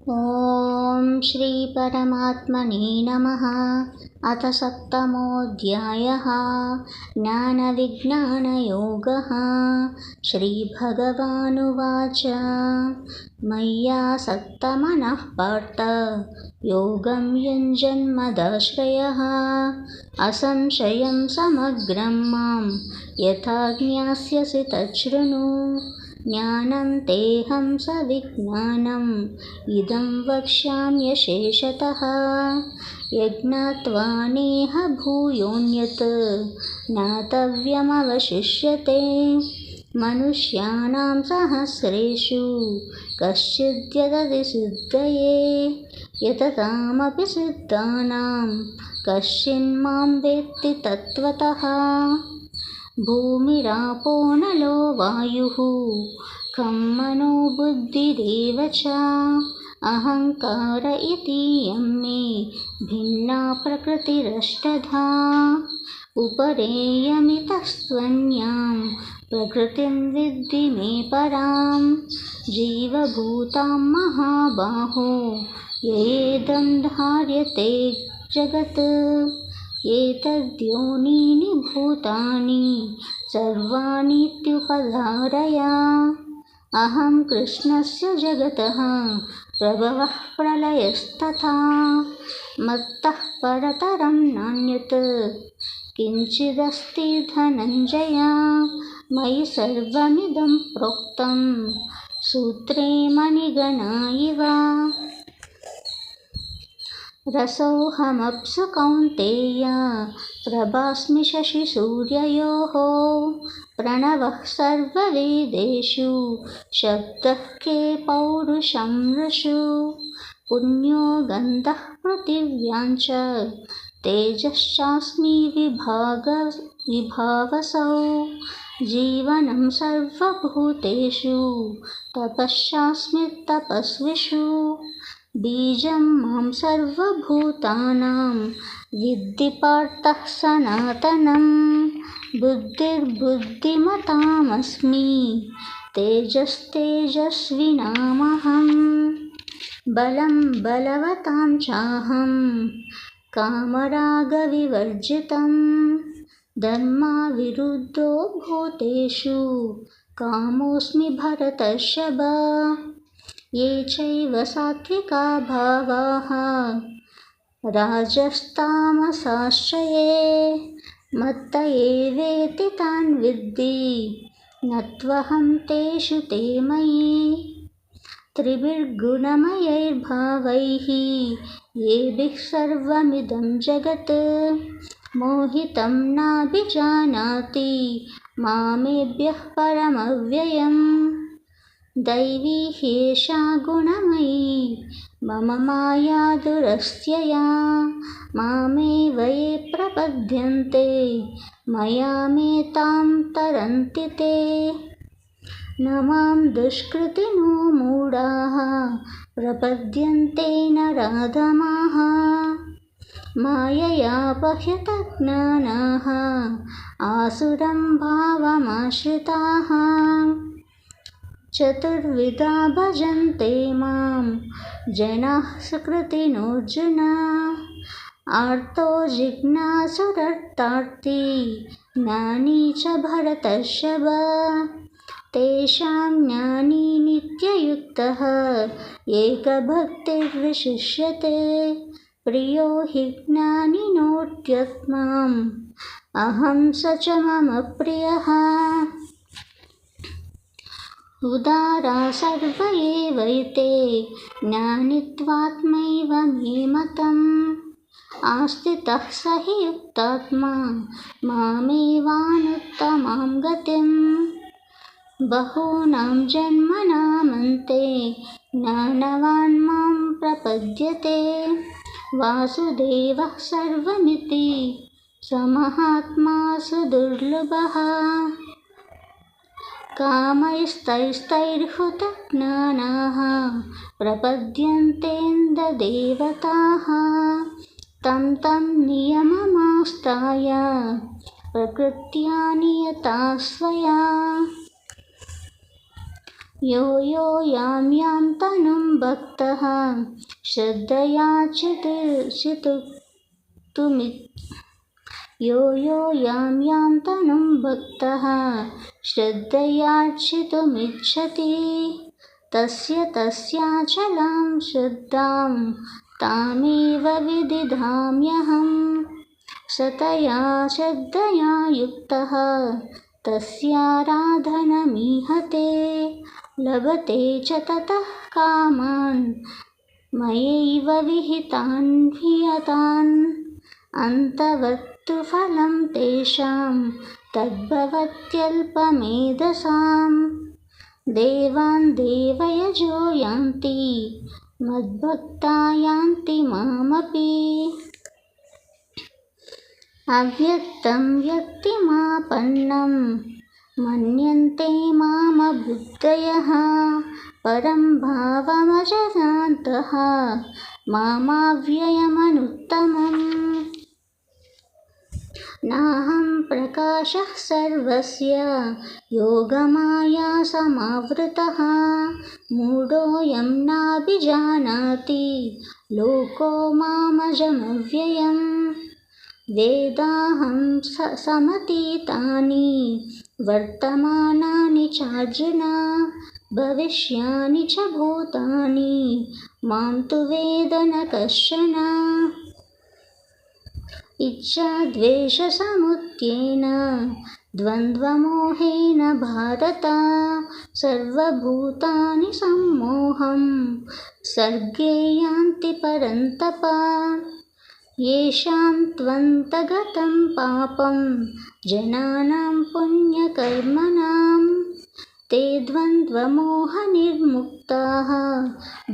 ॐ श्री परमात्मने नमः। अथ सप्तमोऽध्यायः ज्ञानविज्ञानयोगः। श्रीभगवानुवाच मय्यासक्तमनः पार्थ योगं युञ्जन्मदाश्रयः असंशयं समग्रं मां यथा ज्ञास्यसि तच्छृणु। ज्ञानं तेऽहं सविज्ञानम् इदं वक्ष्याम्यशेषतः यज्ञात्वा नेह भूयोऽन्यत् ज्ञातव्यमवशिष्यते। मनुष्याणां सहस्रेषु कश्चिद्यतति सिद्धये यततामपि सिद्धानां कश्चिन्मां वेत्ति तत्त्वतः। भूमिरापो नलो वायुः खं मनो बुद्धिरेव च अहङ्कार इतीयं मे भिन्ना प्रकृतिरष्टधा। उपरेयमितस्त्वन्यां प्रकृतिं विद्धि मे परां जीवभूतां महाबाहो येदं धार्यते जगत्। एतद्योनीनि भूतानि सर्वाणीत्युपधारय अहं कृष्णस्य जगतः प्रभवः प्रलयस्तथा। मत्तः परतरं नान्यत् किञ्चिदस्ति धनञ्जय। मयि सर्वमिदं प्रोक्तं सूत्रे मणिगणा इव। रसोऽहमप्सु कौन्तेय प्रभास्मि शशिसूर्ययोः। प्रणवः सर्ववेदेषु शब्दः के पौरुषं नृषु। पुण्यो गन्धः पृथिव्यां च तेजश्चास्मि विभावसौ। जीवनं सर्वभूतेषु तपश्चास्मि तपस्विषु। बीजं मां सर्वभूतानां विद्धि पार्थः सनातनं। बुद्धिर्बुद्धिमतामस्मि तेजस्तेजस्विनामहं। बलं बलवतां चाहं कामरागविवर्जितं। धर्माविरुद्धो भूतेषु कामोऽस्मि भरतर्षभ। ये चैव सात्विका भावाः राजस्तामसाश्च ये मत्त एवेति तान् विद्धि न त्वहं तेषु ते मयि। त्रिभिर्गुणमयैर्भावैः येभिः सर्वमिदं जगत् मोहितं नाभिजानाति मामेभ्यः परमव्ययम्। दैवी ह्येषा गुणमयी मम माया दुरस्त्यया। मामेव ये प्रपद्यन्ते मयामेतां तरन्ति ते। न मां दुष्कृतिनो मूढाः प्रपद्यन्ते नराधमाः। माययापहृतज्ञानाः आसुरं भावमाश्रिताः। चतुर्विधा भजन्ते मां जनाः सुकृतिनोऽर्जुन। आर्तो जिज्ञासुरर्तार्थी ज्ञानी च भरतर्षभ। तेषां ज्ञानी नित्ययुक्तः एकभक्तिर्विशिष्यते। प्रियो हि ज्ञानिनोऽत्युत्तमम् अहं स च मम प्रियः। उदारा सर्व एवैते ज्ञानित्वात्मैव मे मतम्। आस्थितः स हि युक्तात्मा मामेवानुत्तमां गतिम्। बहूनां जन्मनामन्ते ज्ञानवान् मां प्रपद्यते। वासुदेवः सर्वमिति स महात्मा सुदुर्लभः। कामैस्तैस्तैर्हृतज्ञानाः प्रपद्यन्तेन्द्रदेवताः। तं तं नियममास्ताय प्रकृत्या नियता स्वया। यो यो यां यां तनुं भक्तः यो यो यां यां तनुं भक्तः श्रद्धयार्चितुमिच्छति तस्य तस्याचलां श्रद्धां तामेव विदिधाम्यहम् सतया श्रद्धया युक्तः तस्याराधनमीहते लभते च ततः कामान् मयैव विहितान् भियतान् अन्तवत्तु फलं तेषां तद्भवत्यल्पमेधसां देवान् देवयजो यान्ति मद्भक्ता यान्ति मामपि अव्यक्तं व्यक्तिमापन्नं मन्यन्ते मामबुद्धयः परं भावमजन्तः मामाव्ययमनुत्तमम् नाहं प्रकाशः सर्वस्य योगमाया समावृतः मूढोऽयं नाभिजानाति लोको मामजमव्ययम् वेदाहं समतीतानि वर्तमानानि चार्जुन भविष्यानि च भूतानि मां तु वेद न कश्चन इच्छाद्वेषसमुत्थेन द्वन्द्वमोहेन भारत सर्वभूतानि सम्मोहं सर्गे यान्ति परन्तप येषां त्वन्तगतं पापं जनानां पुण्यकर्मणां ते द्वन्द्वमोहनिर्मुक्ताः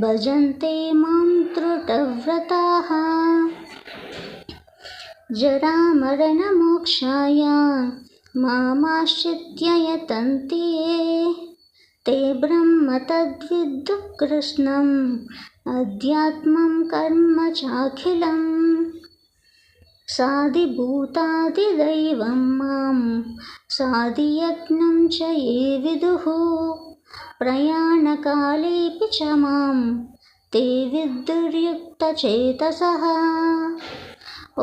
भजन्ते मां त्रुटव्रताः जरामरणमोक्षाय मामाश्रित्य यतन्ति ये ते ब्रह्म तद्विद्दुः कृष्णम् अध्यात्मं कर्म चाखिलम् साधिभूतादिदैवं मां साधियज्ञं च ये विदुः प्रयाणकालेऽपि च मां ते विद्युर्युक्तचेतसः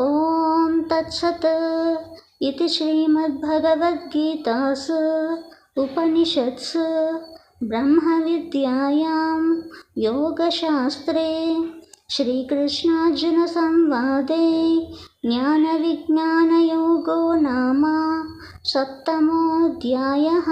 ॐ तत्सत् इति श्रीमद्भगवद्गीतासु उपनिषत्सु ब्रह्मविद्यायां योगशास्त्रे श्रीकृष्णार्जुनसंवादे ज्ञानविज्ञानयोगो नाम 7मोऽध्यायः।